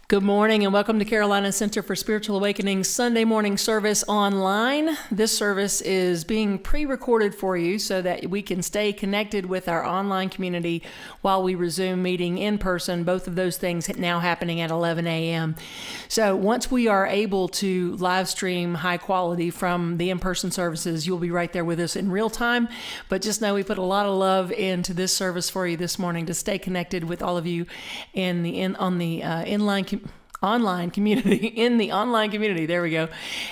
Good morning and welcome to Carolina Center for Spiritual Awakening Sunday morning service online. This service is being pre-recorded for you so that we can stay connected with our online community while we resume meeting in person. Both of those things now happening at 11 a.m. So once we are able to live stream high quality from the in-person services, you'll be right there with us in real time. But just know we put a lot of love into this service for you this morning to stay connected with all of you in the online community. There we go.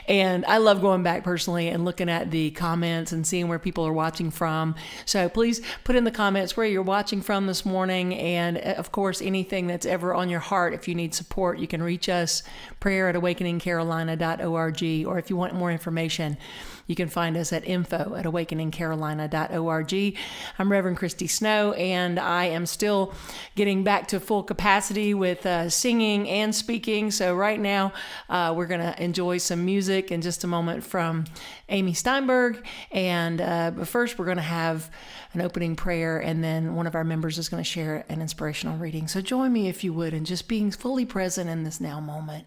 And I love going back personally and looking at the comments and seeing where people are watching from. So please put in the comments where you're watching from this morning. And of course, anything that's ever on your heart. If you need support, you can reach us, prayer@awakeningcarolina.org. Or if you want more information, you can find us at info@awakeningcarolina.org. I'm Reverend Christy Snow, and I am still getting back to full capacity with singing and speaking. So right now, we're going to enjoy some music in just a moment from Amy Steinberg. But first, we're going to have an opening prayer, and then one of our members is going to share an inspirational reading. So join me, if you would, in just being fully present in this now moment.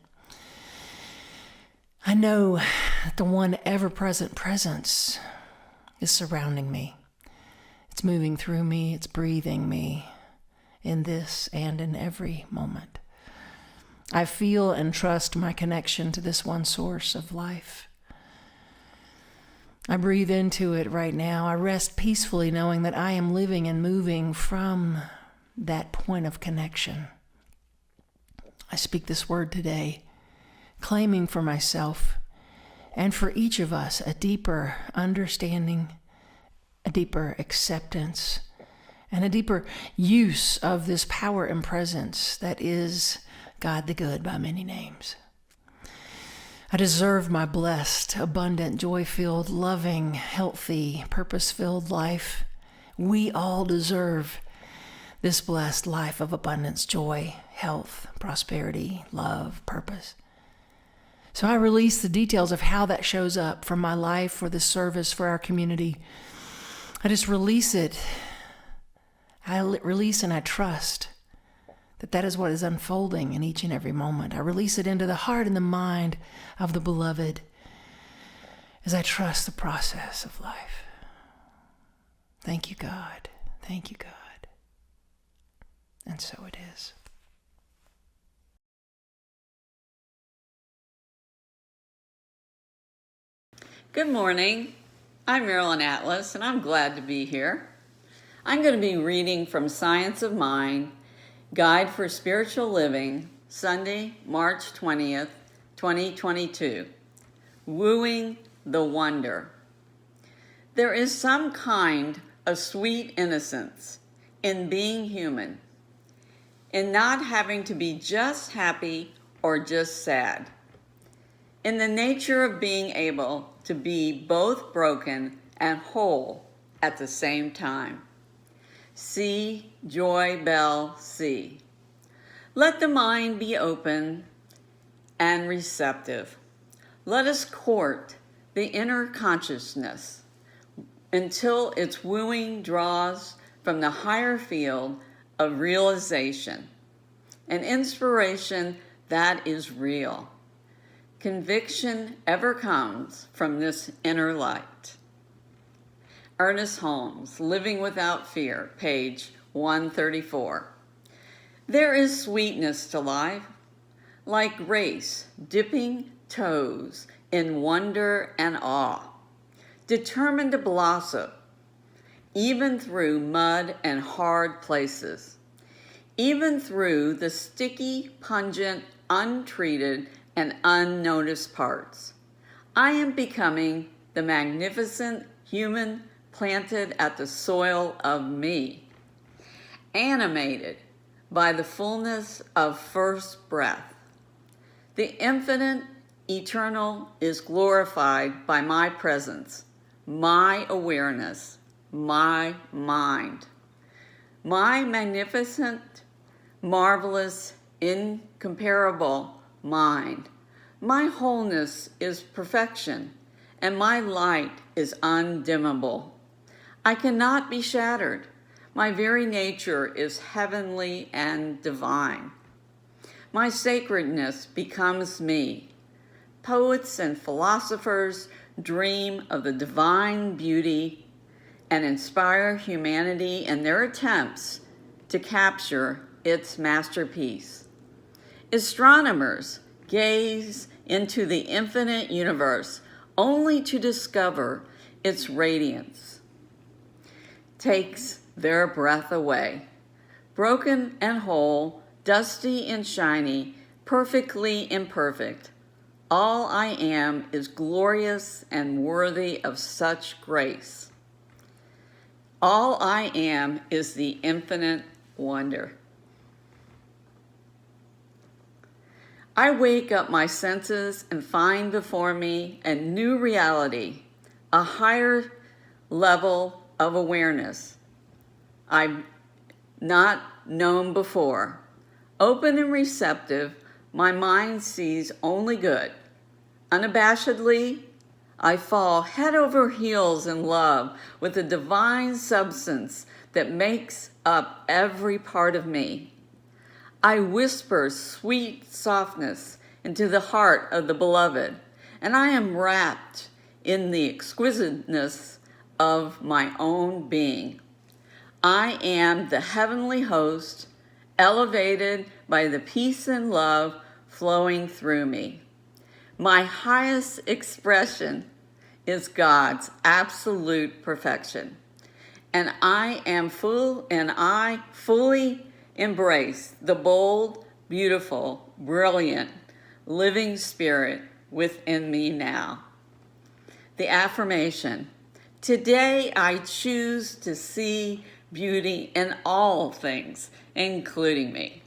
I know that the one ever-present presence is surrounding me. It's moving through me. It's breathing me in this and in every moment. I feel and trust my connection to this one source of life. I breathe into it right now. I rest peacefully knowing that I am living and moving from that point of connection. I speak this word today, claiming for myself and for each of us a deeper understanding, a deeper acceptance, and a deeper use of this power and presence that is God the Good by many names. I deserve my blessed, abundant, joy-filled, loving, healthy, purpose-filled life. We all deserve this blessed life of abundance, joy, health, prosperity, love, purpose. So I release the details of how that shows up for my life, for this service, for our community. I just release it. I release and I trust that that is what is unfolding in each and every moment. I release it into the heart and the mind of the beloved as I trust the process of life. Thank you, God. Thank you, God. And so it is. Good morning. I'm Marilyn Atlas, and I'm glad to be here. I'm going to be reading from Science of Mind, Guide for Spiritual Living, Sunday, March 20th, 2022. Wooing the Wonder. There is some kind of sweet innocence in being human, in not having to be just happy or just sad, in the nature of being able to be both broken and whole at the same time. See, Joy Bell, see. Let the mind be open and receptive. Let us court the inner consciousness until its wooing draws from the higher field of realization, an inspiration that is real. Conviction ever comes from this inner light. Ernest Holmes, Living Without Fear, page 134. There is sweetness to life, like grace dipping toes in wonder and awe, determined to blossom, even through mud and hard places, even through the sticky, pungent, untreated, and unnoticed parts. I am becoming the magnificent human planted at the soil of me, animated by the fullness of first breath. The infinite, eternal is glorified by my presence, my awareness, my mind. My magnificent, marvelous, incomparable mind. My wholeness is perfection, and my light is undimmable. I cannot be shattered. My very nature is heavenly and divine. My sacredness becomes me. Poets and philosophers dream of the divine beauty and inspire humanity in their attempts to capture its masterpiece. Astronomers gaze into the infinite universe only to discover its radiance. Takes their breath away. Broken and whole, dusty and shiny, perfectly imperfect. All I am is glorious and worthy of such grace. All I am is the infinite wonder. I wake up my senses and find before me a new reality, a higher level of awareness I've not known before. Open and receptive, my mind sees only good. Unabashedly, I fall head over heels in love with the divine substance that makes up every part of me. I whisper sweet softness into the heart of the beloved, and I am wrapped in the exquisiteness of my own being. I am the heavenly host, elevated by the peace and love flowing through me. My highest expression is God's absolute perfection, and I fully embrace the bold, beautiful, brilliant, living spirit within me now. The affirmation: today I choose to see beauty in all things, including me.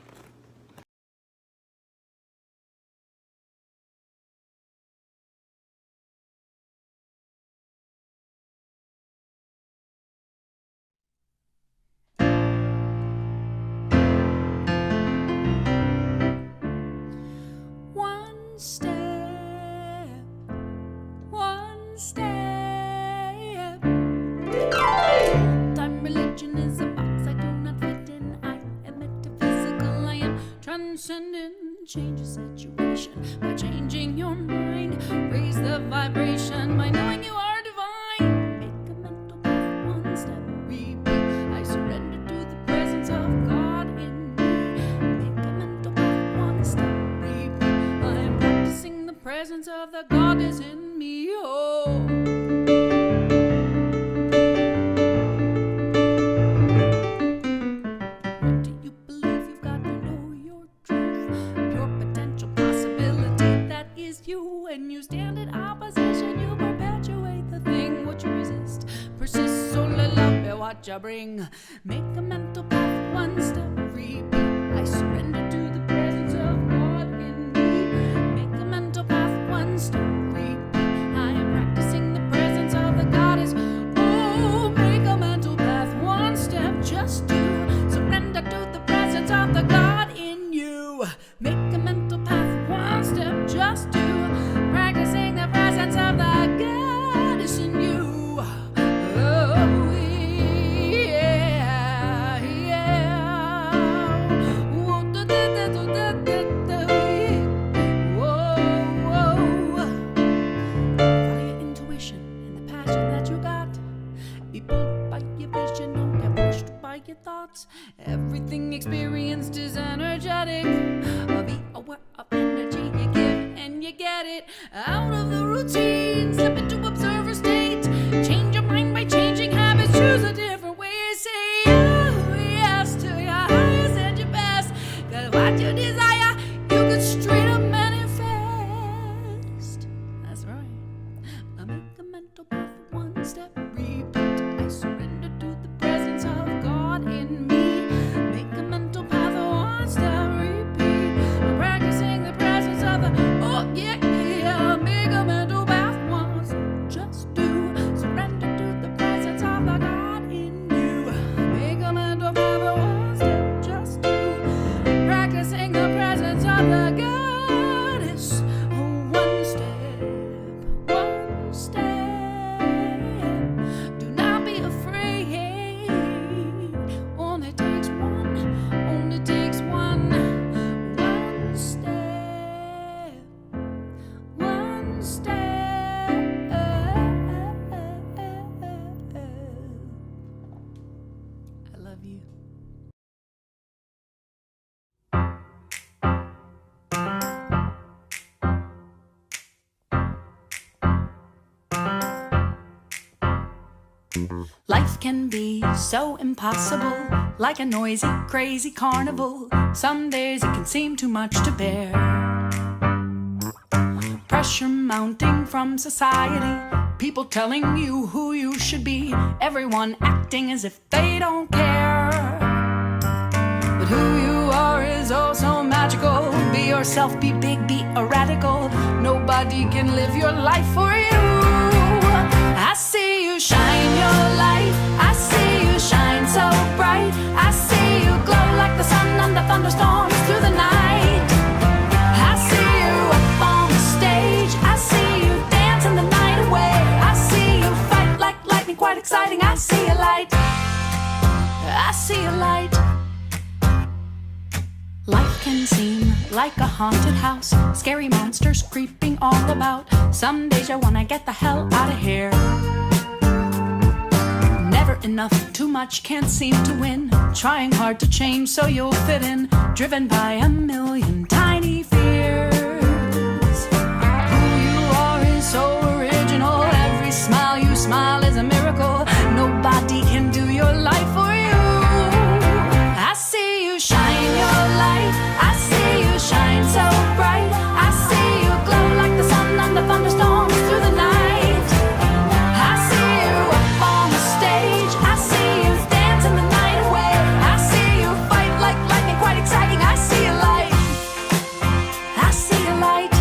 One step. Time religion is a box I do not fit in. I am metaphysical, I am transcendent. Change the situation by changing your mind. Raise the vibration by knowing you are divine. Make a mental path, one step, repeat. I surrender to the presence of God in me. Make a mental path, one step, repeat. I am practicing the presence of the God is in me. Oh. When you stand in opposition, you perpetuate the thing. What you resist, persist, so let love be what you bring. Make a mental path, one step, repeat. I surrender to the presence of God in me. Make a mental path, one step, repeat. I am practicing the presence of the goddess. Oh, make a mental path, one step, just do. Surrender to the presence of the God in you. Make a mental path, one step, just do. Practicing the presence of the goddess in you. Oh, yeah, yeah. Whoa, da, da, da, da, da, da. Whoa, whoa. Follow your intuition and the passion that you got. Be pulled by your vision, don't get pushed by your thoughts. Everything experienced is energetic. Be aware of energy you give and you get it. Out of the routine, slip into observer state. Change your mind by changing habits. Choose a different way. Say oh yes to your highest and your best. 'Cause what you desire, you can straight up manifest. That's right. I make a mental path, one step, repeat. I surrender to the presence of God in me. Make a mental path, one step, repeat. I'm practicing the presence of the oh yeah. Make a mental path, one step, just do. Surrender to the presence of the God in you. Make a mental path, one step, just do. Practicing the presence of the goddess. One step, one step. Do not be afraid. Only takes one. Only takes one. One Life can be so impossible, like a noisy, crazy carnival. Some days it can seem too much to bear. Pressure mounting from society, people telling you who you should be, everyone acting as if they don't care. But who you are is oh so magical. Be yourself, be big, be a radical. Nobody can live your life for you. I see you shine your light, I see you shine so bright, I see you glow like the sun under thunderstorms through the night. I see you up on the stage, I see you dancing the night away, I see you fight like lightning, quite exciting. I see a light, I see a light. Life can seem like a haunted house, scary monsters creeping all about. Some days you wanna get the hell out of here. Never enough, too much, can't seem to win. Trying hard to change so you'll fit in, driven by a million tiny fears. Who you are is so original, every smile you smile is a miracle. Nobody can do your life for you. I see you shine your light, I see you shine so bright, I see you glow like the sun under thunderstorms through the night. I see you up on the stage, I see you dancing the night away, I see you fight like lightning, quite exciting. I see a light, I see a light,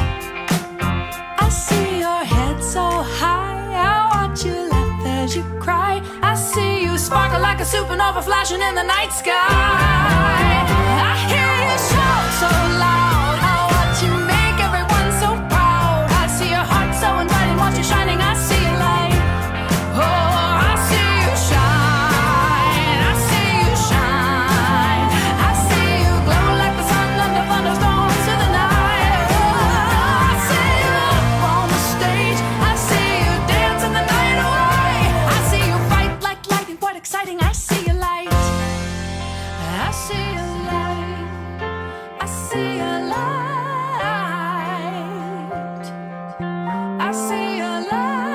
I see your head so high, I watch you laugh as you cry, I see you sparkle like a supernova flashing in the night sky. I hear you shout so loud, I watch you make everyone so proud, I see your heart so inviting, watch you shining. I see a light, oh I see you shine, I see you shine, I see you glow like the sun under thunderstorms through the night. Oh, I see you up on the stage, I see you dancing the night away, I see you fight like lightning, quite exciting. I see a light, I see a light, I see a light, I see a light,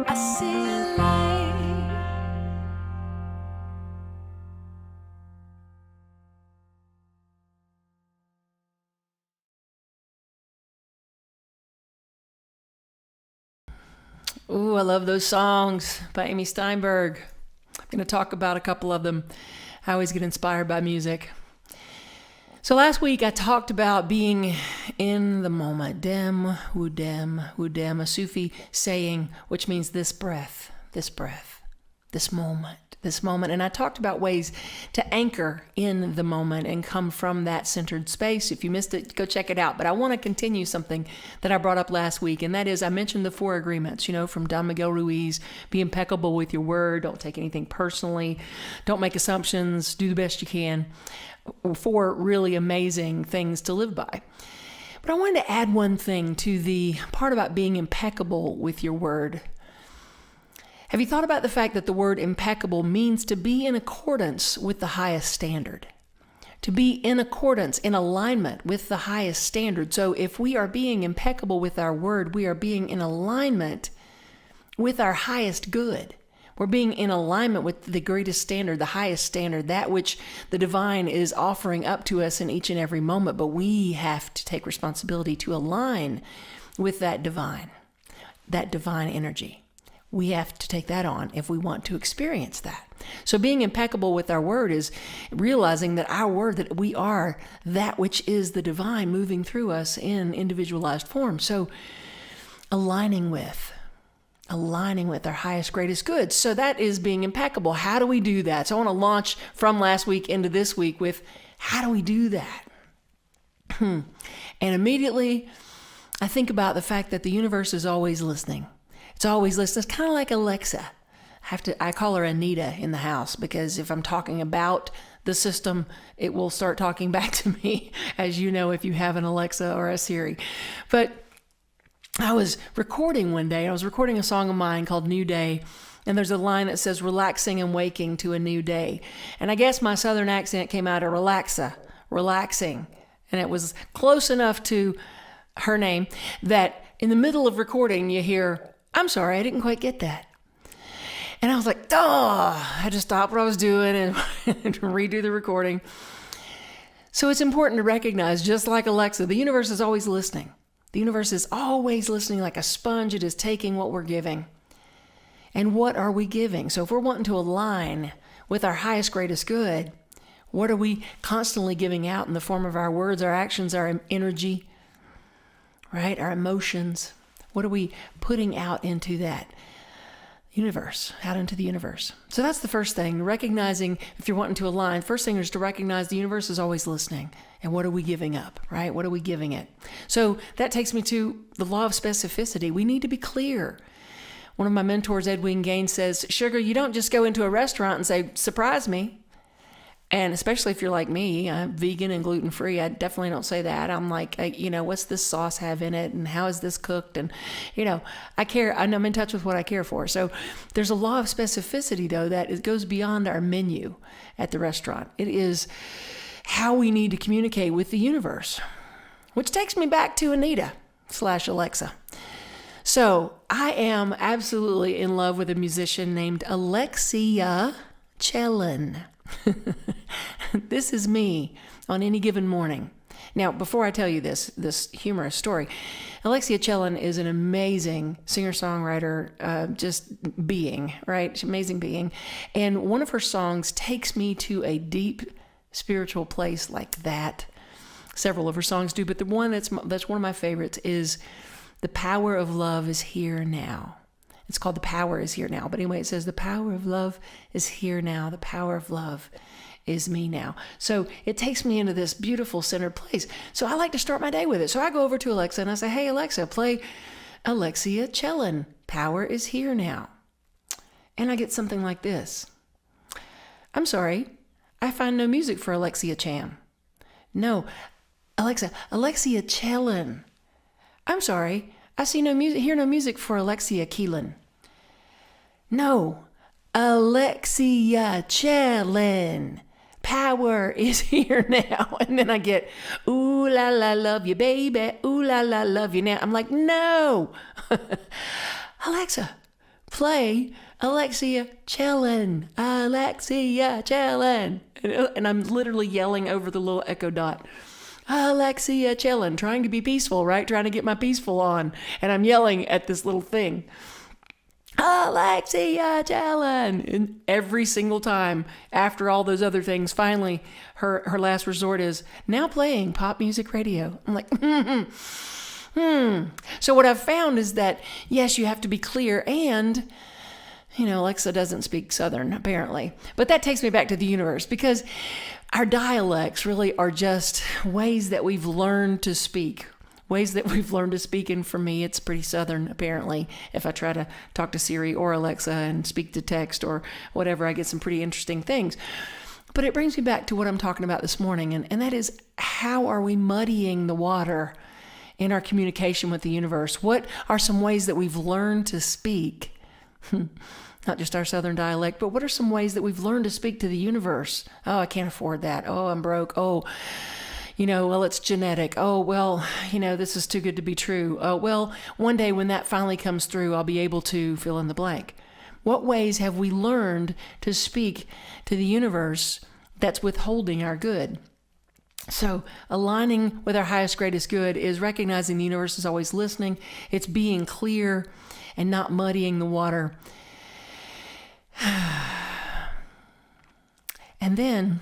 I see a light. Ooh, I love those songs by Amy Steinberg. I'm going to talk about a couple of them. I always get inspired by music. So last week I talked about being in the moment. Dem, wudem, a Sufi saying, which means this breath, this moment. And I talked about ways to anchor in the moment and come from that centered space. If you missed it, go check it out. But I want to continue something that I brought up last week, and that is I mentioned the 4 agreements, from Don Miguel Ruiz. Be impeccable with your word. Don't take anything personally. Don't make assumptions. Do the best you can. 4 really amazing things to live by. But I wanted to add one thing to the part about being impeccable with your word. Have you thought about the fact that the word impeccable means to be in accordance with the highest standard? To be in accordance, in alignment with the highest standard. So if we are being impeccable with our word, we are being in alignment with our highest good. We're being in alignment with the greatest standard, the highest standard, that which the divine is offering up to us in each and every moment. But we have to take responsibility to align with that divine energy. We have to take that on if we want to experience that. So being impeccable with our word is realizing that our word, that we are that which is the divine moving through us in individualized form. So aligning with our highest, greatest good. So that is being impeccable. How do we do that? So I want to launch from last week into this week with how do we do that? And immediately I think about the fact that the universe is always listening. It's always listening. It's kind of like Alexa. I call her Anita in the house, because if I'm talking about the system, it will start talking back to me, as you know, if you have an Alexa or a Siri. But I was recording one day. I was recording a song of mine called New Day, and there's a line that says relaxing and waking to a new day. And I guess my southern accent came out of relaxing. And it was close enough to her name that in the middle of recording, you hear I'm sorry, I didn't quite get that. And I was like, I had to stop what I was doing and redo the recording. So it's important to recognize, just like Alexa, the universe is always listening. The universe is always listening like a sponge. It is taking what we're giving. And what are we giving? So if we're wanting to align with our highest, greatest good, what are we constantly giving out in the form of our words, our actions, our energy, right? Our emotions. What are we putting out into that universe, out into the universe? So that's the first thing, recognizing if you're wanting to align. First thing is to recognize the universe is always listening. And what are we giving up, right? What are we giving it? So that takes me to the law of specificity. We need to be clear. One of my mentors, Edwin Gaines, says, Sugar, you don't just go into a restaurant and say, surprise me. And especially if you're like me, I'm vegan and gluten-free, I definitely don't say that. I'm like, what's this sauce have in it? And how is this cooked? And, I care. I'm in touch with what I care for. So there's a law of specificity, though, that it goes beyond our menu at the restaurant. It is how we need to communicate with the universe, which takes me back to Anita/Alexa. So I am absolutely in love with a musician named Alexia Chelin. This is me on any given morning. Now, before I tell you this humorous story, Alexia Chelin is an amazing singer-songwriter, just being, right? She's an amazing being. And one of her songs takes me to a deep spiritual place like that. Several of her songs do, but the one that's one of my favorites is The Power of Love is Here Now. It's called The Power is Here Now. But anyway, it says the power of love is here now. The power of love is me now. So it takes me into this beautiful centered place. So I like to start my day with it. So I go over to Alexa and I say, hey, Alexa, play Alexia Chelin. Power is here now. And I get something like this. I'm sorry, I find no music for Alexia Chan. No, Alexia Chelin. I'm sorry, I see no music, hear no music for Alexia Keelan. No, Alexia Chelin. Power is here now. And then I get, ooh la la, love you, baby. Ooh la la, love you now. I'm like, no. Alexa, play Alexia Chelin. Alexia Chelin. And I'm literally yelling over the little echo dot. Alexia Chelin, trying to be peaceful, right? Trying to get my peaceful on. And I'm yelling at this little thing. Alexia Chelin. And every single time after all those other things, finally, her last resort is now playing pop music radio. I'm like, So what I've found is that, yes, you have to be clear and... Alexa doesn't speak Southern, apparently. But that takes me back to the universe because our dialects really are just ways that we've learned to speak. And for me, it's pretty Southern, apparently. If I try to talk to Siri or Alexa and speak to text or whatever, I get some pretty interesting things. But it brings me back to what I'm talking about this morning, and that is, how are we muddying the water in our communication with the universe? What are some ways that we've learned to speak? Not just our Southern dialect, but what are some ways that we've learned to speak to the universe? Oh, I can't afford that. Oh, I'm broke. Oh, well, it's genetic. Oh, well, this is too good to be true. Oh, well, one day when that finally comes through, I'll be able to fill in the blank. What ways have we learned to speak to the universe that's withholding our good? So aligning with our highest, greatest good is recognizing the universe is always listening. It's being clear and not muddying the water. And then,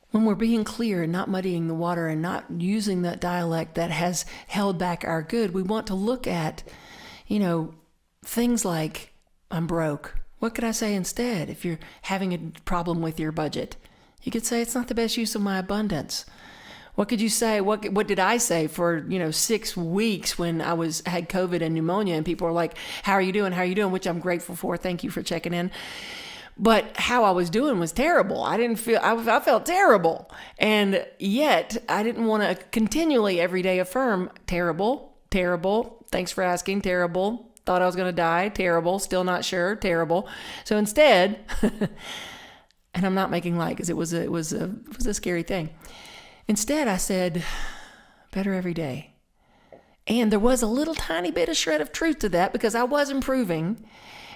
when we're being clear and not muddying the water and not using that dialect that has held back our good, we want to look at, things like, I'm broke. What could I say instead if you're having a problem with your budget? You could say, it's not the best use of my abundance. What could you say? What did I say for 6 weeks when I had COVID and pneumonia, and people were like, "How are you doing? How are you doing?" Which I'm grateful for. Thank you for checking in. But how I was doing was terrible. I felt terrible, and yet I didn't want to continually every day affirm terrible, terrible. Thanks for asking. Terrible. Thought I was going to die. Terrible. Still not sure. Terrible. So instead, and I'm not making light because it was a scary thing. Instead, I said, better every day. And there was a little tiny bit of shred of truth to that because I was improving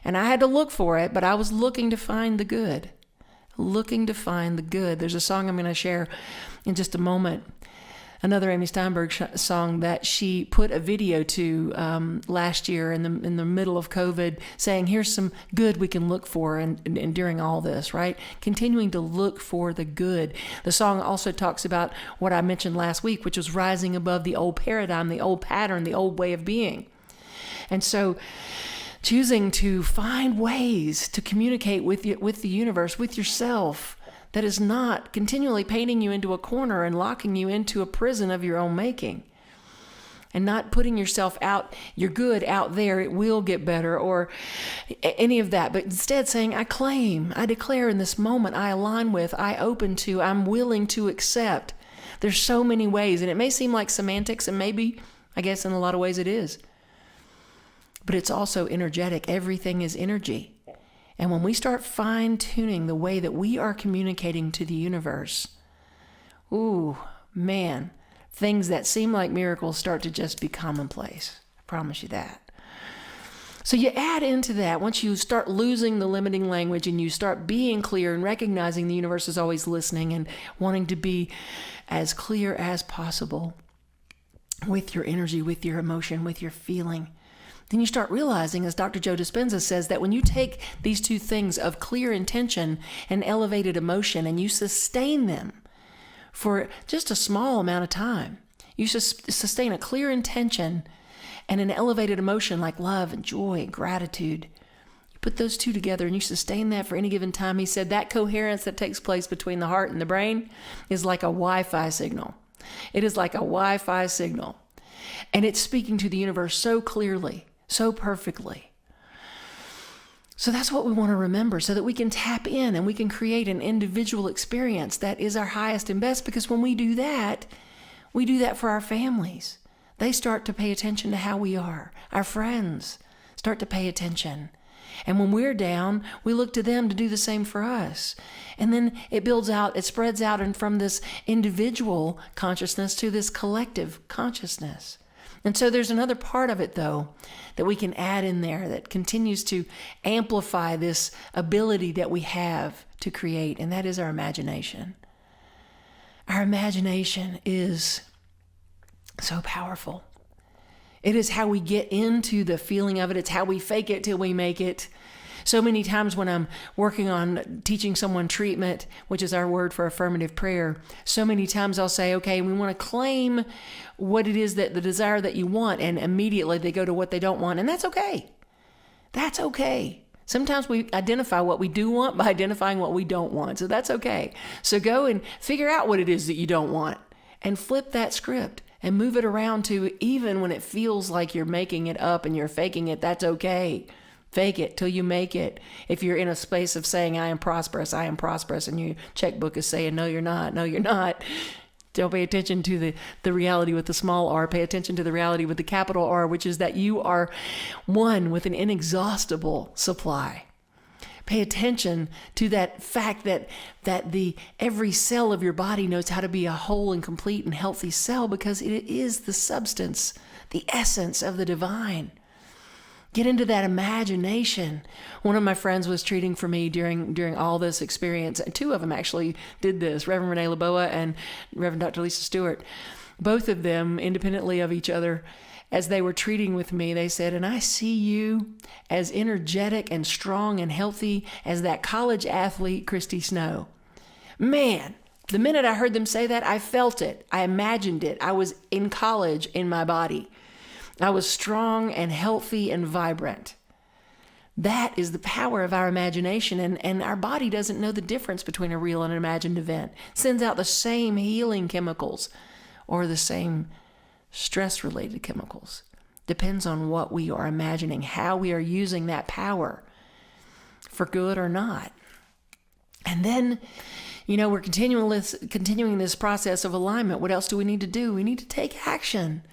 and I had to look for it, but I was looking to find the good. Looking to find the good. There's a song I'm going to share in just a moment. Another Amy Steinberg song that she put a video to last year in the middle of COVID, saying, here's some good we can look for and during all this, right? Continuing to look for the good. The song also talks about what I mentioned last week, which was rising above the old paradigm, the old pattern, the old way of being. And so choosing to find ways to communicate with the universe, with yourself, that is not continually painting you into a corner and locking you into a prison of your own making. And not putting yourself out, you're good out there, it will get better, or any of that. But instead saying, I claim, I declare in this moment, I align with, I open to, I'm willing to accept. There's so many ways, and it may seem like semantics, and maybe, I guess in a lot of ways it is. But it's also energetic. Everything is energy. And when we start fine-tuning the way that we are communicating to the universe, ooh, man, things that seem like miracles start to just be commonplace. I promise you that. So you add into that, once you start losing the limiting language and you start being clear and recognizing the universe is always listening and wanting to be as clear as possible with your energy, with your emotion, with your feeling, then you start realizing, as Dr. Joe Dispenza says, that when you take these two things of clear intention and elevated emotion and you sustain them for just a small amount of time, you sustain a clear intention and an elevated emotion like love and joy and gratitude. You put those two together and you sustain that for any given time. He said that coherence that takes place between the heart and the brain is like a Wi-Fi signal. It is like a Wi-Fi signal. And it's speaking to the universe so clearly, so perfectly. So that's what we want to remember so that we can tap in and we can create an individual experience that is our highest and best, because when we do that for our families. They start to pay attention to how we are. Our friends start to pay attention. And when we're down, we look to them to do the same for us. And then it builds out, it spreads out and from this individual consciousness to this collective consciousness. And so there's another part of it, though, that we can add in there that continues to amplify this ability that we have to create, and that is our imagination. Our imagination is so powerful. It is how we get into the feeling of it. It's how we fake it till we make it. So many times when I'm working on teaching someone treatment, which is our word for affirmative prayer, so many times I'll say, okay, we want to claim what it is that the desire that you want, and immediately they go to what they don't want, and that's okay. That's okay. Sometimes we identify what we do want by identifying what we don't want, so that's okay. So go and figure out what it is that you don't want and flip that script and move it around to, even when it feels like you're making it up and you're faking it, that's okay. Fake it till you make it. If you're in a space of saying, I am prosperous, and your checkbook is saying, no, you're not, don't pay attention to the reality with the small r. Pay attention to the reality with the capital R, which is that you are one with an inexhaustible supply. Pay attention to that fact that every cell of your body knows how to be a whole and complete and healthy cell, because it is the substance, the essence of the divine. Get into that imagination. One of my friends was treating for me during all this experience. Two of them actually did this, Reverend Renee Laboa and Reverend Dr. Lisa Stewart. Both of them, independently of each other, as they were treating with me, they said, and I see you as energetic and strong and healthy as that college athlete, Christy Snow. Man, the minute I heard them say that, I felt it. I imagined it. I was in college in my body. I was strong and healthy and vibrant. That is the power of our imagination, and our body doesn't know the difference between a real and an imagined event. It sends out the same healing chemicals or the same stress-related chemicals. Depends on what we are imagining, how we are using that power for good or not. And then, we're continuing this process of alignment. What else do we need to do? We need to take action.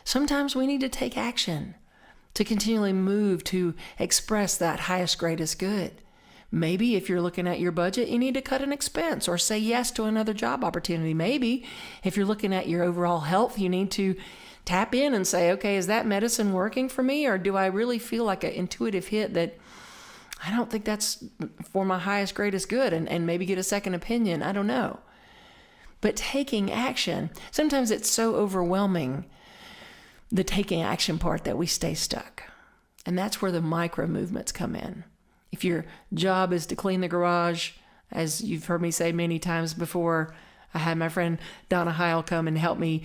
Sometimes we need to take action to continually move to express that highest, greatest good. Maybe if you're looking at your budget, you need to cut an expense or say yes to another job opportunity. Maybe if you're looking at your overall health, you need to tap in and say, okay, is that medicine working for me? Or do I really feel like an intuitive hit that I don't think that's for my highest, greatest good, and maybe get a second opinion? I don't know. But taking action, sometimes it's so overwhelming, the taking action part, that we stay stuck. And that's where the micro movements come in. If your job is to clean the garage, as you've heard me say many times before, I had my friend Donna Heil come and help me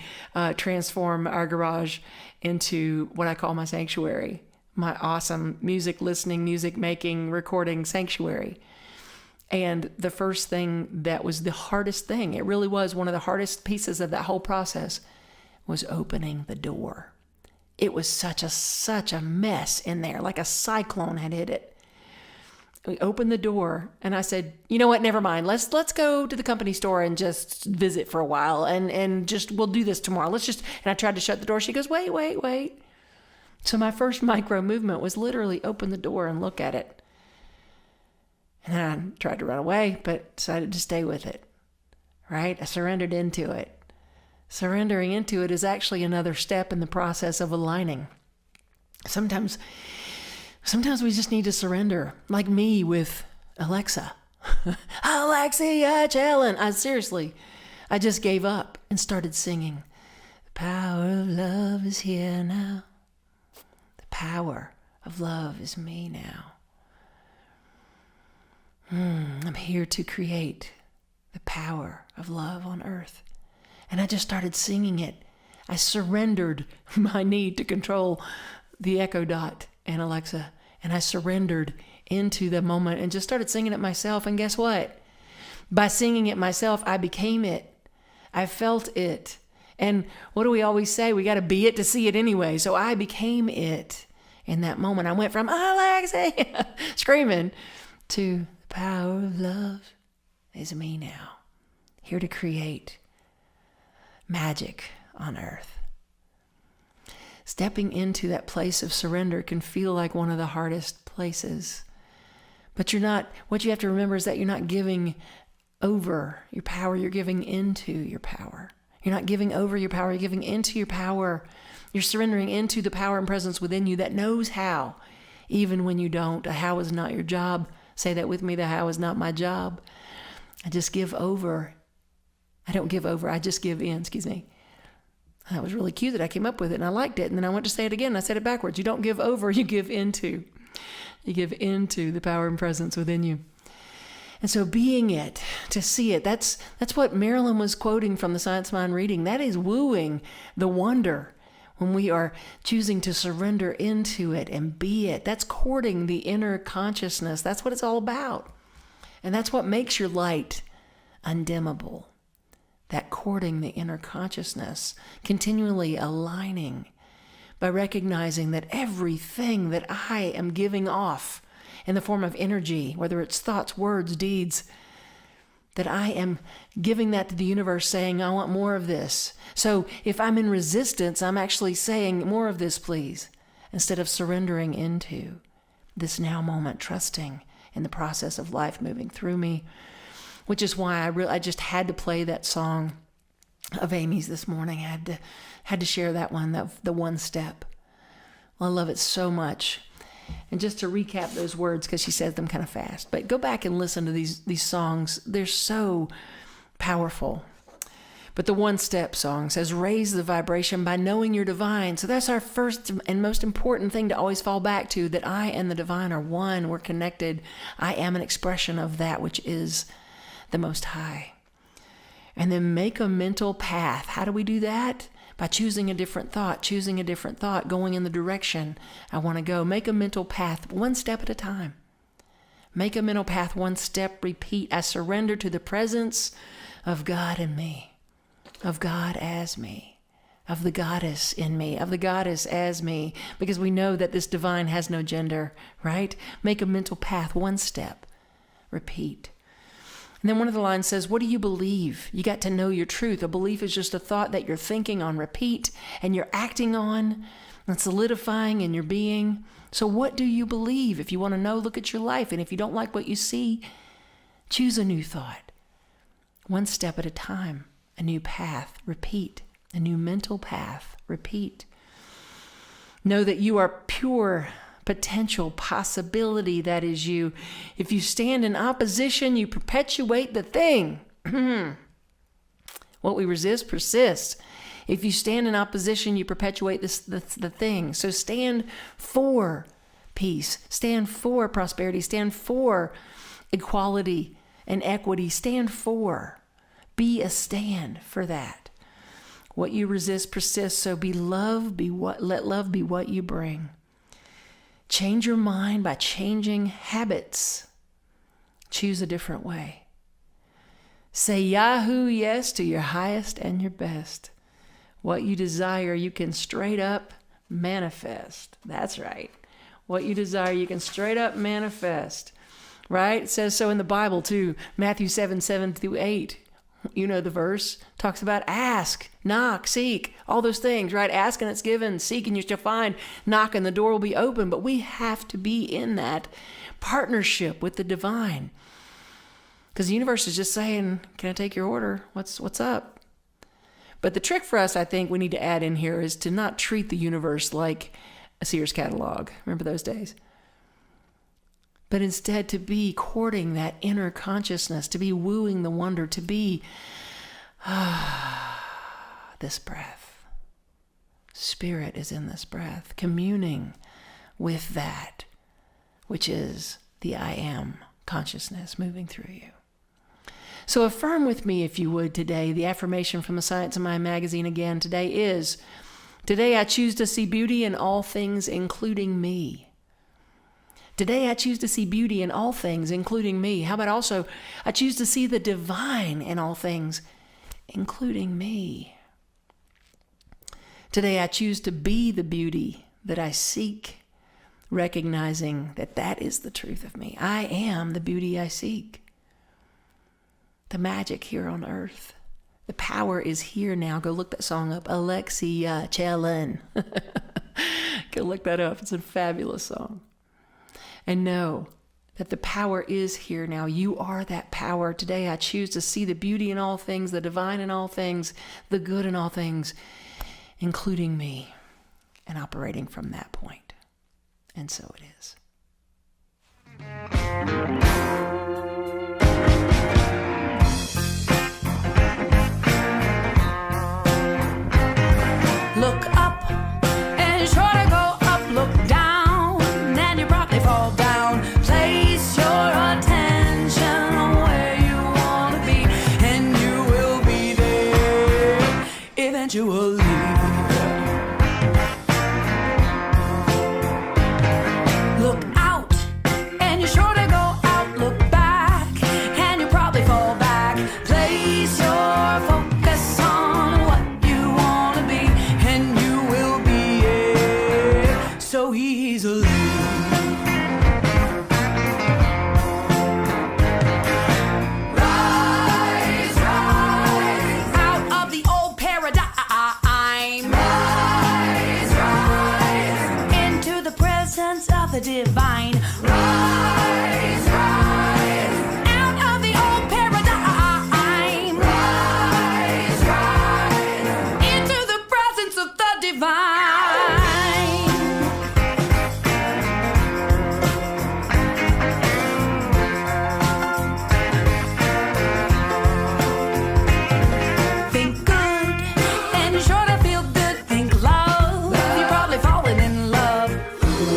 transform our garage into what I call my sanctuary, my awesome music listening, music making, recording sanctuary. And the first thing that was the hardest thing, it really was one of the hardest pieces of that whole process, was opening the door. It was such a mess in there, like a cyclone had hit it. We opened the door and I said, you know what, never mind. Let's go to the company store and just visit for a while and just, we'll do this tomorrow. And I tried to shut the door. She goes, wait. So my first micro movement was literally open the door and look at it. And then I tried to run away, but decided to stay with it, right? I surrendered into it. Surrendering into it is actually another step in the process of aligning. Sometimes we just need to surrender, like me with Alexa. Alexia Chellen. I just gave up and started singing. The power of love is here now. The power of love is me now. I'm here to create the power of love on earth. And I just started singing it. I surrendered my need to control the Echo Dot and Alexa. And I surrendered into the moment and just started singing it myself. And guess what? By singing it myself, I became it. I felt it. And what do we always say? We got to be it to see it anyway. So I became it in that moment. I went from Alexa screaming to the power of love is me now. Here to create magic on earth. Stepping into that place of surrender can feel like one of the hardest places. But what you have to remember is that you're not giving over your power, you're giving into your power. You're not giving over your power, you're giving into your power. You're surrendering into the power and presence within you that knows how, even when you don't. A how is not your job. Say that with me, the how is not my job. I just give over. I don't give over, I just give in, That was really cute that I came up with it and I liked it. And then I went to say it again. I said it backwards. You don't give over, you give into. You give into the power and presence within you. And so being it, to see it, that's what Marilyn was quoting from the Science Mind reading. That is wooing the wonder when we are choosing to surrender into it and be it. That's courting the inner consciousness. That's what it's all about. And that's what makes your light undimmable. That courting the inner consciousness, continually aligning by recognizing that everything that I am giving off in the form of energy, whether it's thoughts, words, deeds, that I am giving that to the universe saying, I want more of this. So if I'm in resistance, I'm actually saying more of this, please, instead of surrendering into this now moment, trusting in the process of life moving through me. Which is why I just had to play that song of Amy's this morning. I had to share that one, the one step. Well, I love it so much. And just to recap those words, because she says them kind of fast, but go back and listen to these songs. They're so powerful. But the one step song says, raise the vibration by knowing you're divine. So that's our first and most important thing to always fall back to, that I and the divine are one. We're connected. I am an expression of that which is the Most High. And then make a mental path. How do we do that? By choosing a different thought, going in the direction I want to go. Make a mental path one step at a time. Make a mental path one step, repeat. I surrender to the presence of God in me, of God as me, of the goddess in me, of the goddess as me, because we know that this divine has no gender, right? Make a mental path one step, repeat. And then one of the lines says, what do you believe? You got to know your truth. A belief is just a thought that you're thinking on repeat and you're acting on and solidifying in your being. So what do you believe? If you want to know, look at your life. And if you don't like what you see, choose a new thought. One step at a time, a new path, repeat. a new mental path. Repeat. Know that you are pure potential possibility, that is you. If you stand in opposition, you perpetuate the thing. What we resist persists. If you stand in opposition, you perpetuate the thing. So stand for peace. Stand for prosperity. Stand for equality and equity. Stand for. Be a stand for that. What you resist persists. So let love be what you bring. Change your mind by changing habits. Choose a different way. Say Yahoo yes to your highest and your best. What you desire, you can straight up manifest. That's right. What you desire, you can straight up manifest. Right? It says so in the Bible too. Matthew 7:7-8. You know the verse. Talks about ask, knock, seek, all those things, right? Ask and it's given. Seek and you shall find. Knock and the door will be open. But we have to be in that partnership with the divine. Because the universe is just saying, can I take your order? What's up? But the trick for us, I think, we need to add in here is to not treat the universe like a Sears catalog. Remember those days? But instead to be courting that inner consciousness, to be wooing the wonder, to be this breath. Spirit is in this breath, communing with that, which is the I am consciousness moving through you. So affirm with me, if you would, today, the affirmation from the Science of Mind magazine again today is, today I choose to see beauty in all things, including me. Today I choose to see beauty in all things, including me. How about also, I choose to see the divine in all things, including me. Today I choose to be the beauty that I seek, recognizing that that is the truth of me. I am the beauty I seek. The magic here on earth. The power is here now. Go look that song up. Alexia Chelin. Go look that up. It's a fabulous song. And know that the power is here now. You are that power. Today I choose to see the beauty in all things, the divine in all things, the good in all things, including me, and operating from that point. And so it is. Look up and sure to go up, look down, and you probably fall down. Place your attention where you want to be, and you will be there eventually. Look out and you're sure to go out, look back and you probably fall back. Place your focus on what you want to be, and you will be it so easily. Rise, rise out of the old paradigm. Rise, rise into the presence of the divine. Rise, rise out of the old paradigm. Rise, rise into the presence of the divine. Think good and you're sure to feel good. Think love, you're probably falling in love.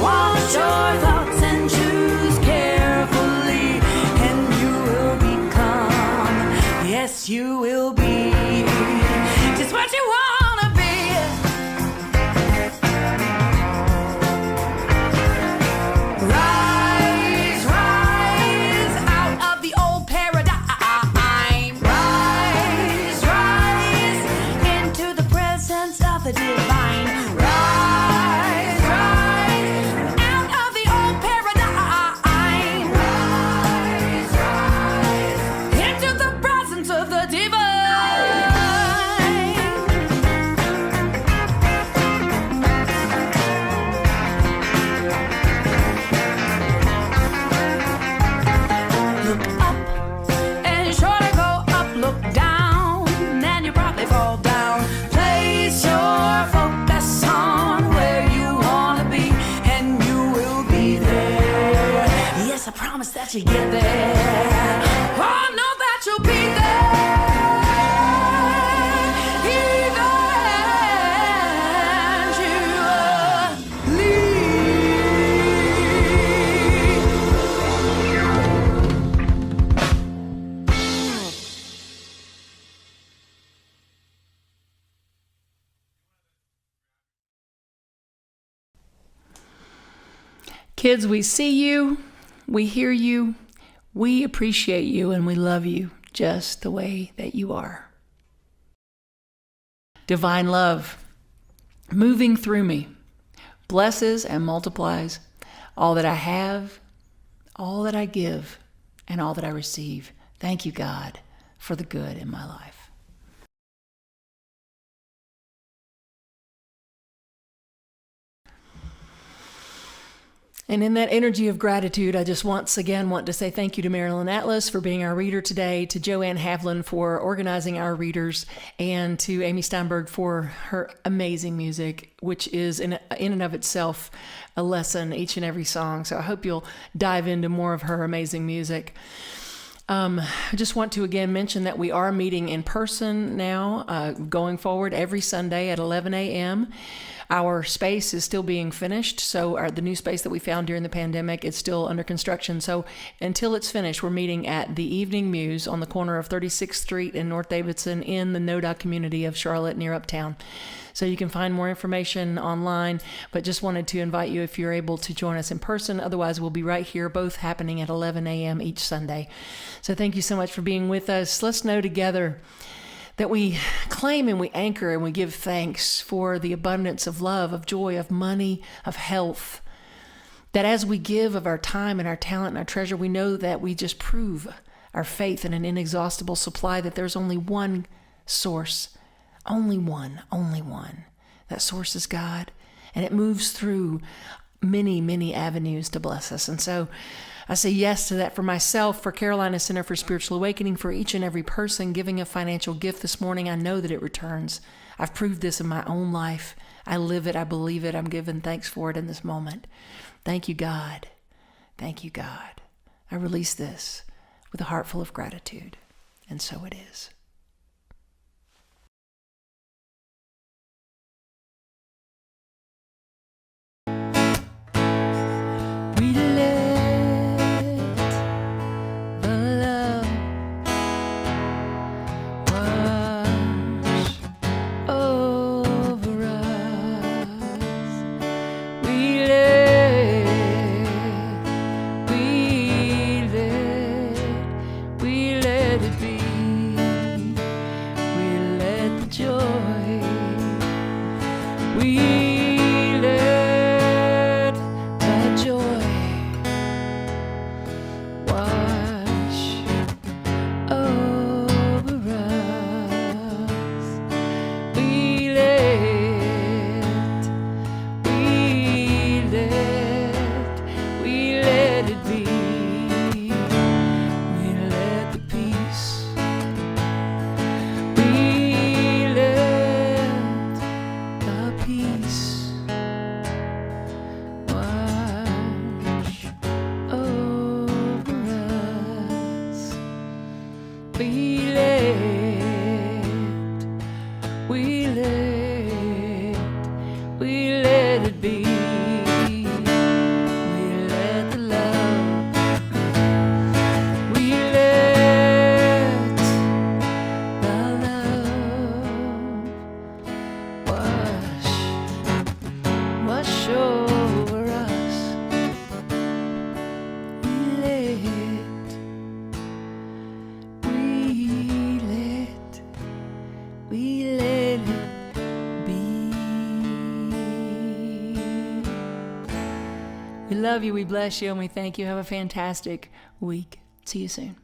Watch your thoughts and choose carefully, and you will become, yes, you will be just what you want to be. Rise, rise out of the old paradigm. Rise, rise into the presence of the divine. Rise, rise out of the old paradigm. Rise, rise into the presence of the divine. that you get there. Oh, know that you'll be there. Even you Kids, we see you, we hear you, we appreciate you, and we love you just the way that you are. Divine love, moving through me, blesses and multiplies all that I have, all that I give, and all that I receive. Thank you, God, for the good in my life. And in that energy of gratitude, I just once again want to say thank you to Marilyn Atlas for being our reader today, to Joanne Havlin for organizing our readers, and to Amy Steinberg for her amazing music, which is in and of itself a lesson, each and every song. So I hope you'll dive into more of her amazing music. I just want to again mention that we are meeting in person now, going forward every Sunday at 11 a.m. Our space is still being finished, so the new space that we found during the pandemic is still under construction. So until it's finished, we're meeting at the Evening Muse on the corner of 36th Street and North Davidson in the NODA community of Charlotte near Uptown. So you can find more information online, but just wanted to invite you if you're able to join us in person. Otherwise, we'll be right here, both happening at 11 a.m. each Sunday. So thank you so much for being with us. Let's know together that we claim and we anchor and we give thanks for the abundance of love, of joy, of money, of health. That as we give of our time and our talent and our treasure, we know that we just prove our faith in an inexhaustible supply, that there's only one source, only one. That source is God, and it moves through many, many avenues to bless us. And so I say yes to that for myself, for Carolina Center for Spiritual Awakening, for each and every person giving a financial gift this morning. I know that it returns. I've proved this in my own life. I live it. I believe it. I'm giving thanks for it in this moment. Thank you, God. Thank you, God. I release this with a heart full of gratitude. And so it is. We love you, we bless you, and we thank you. Have a fantastic week. See you soon.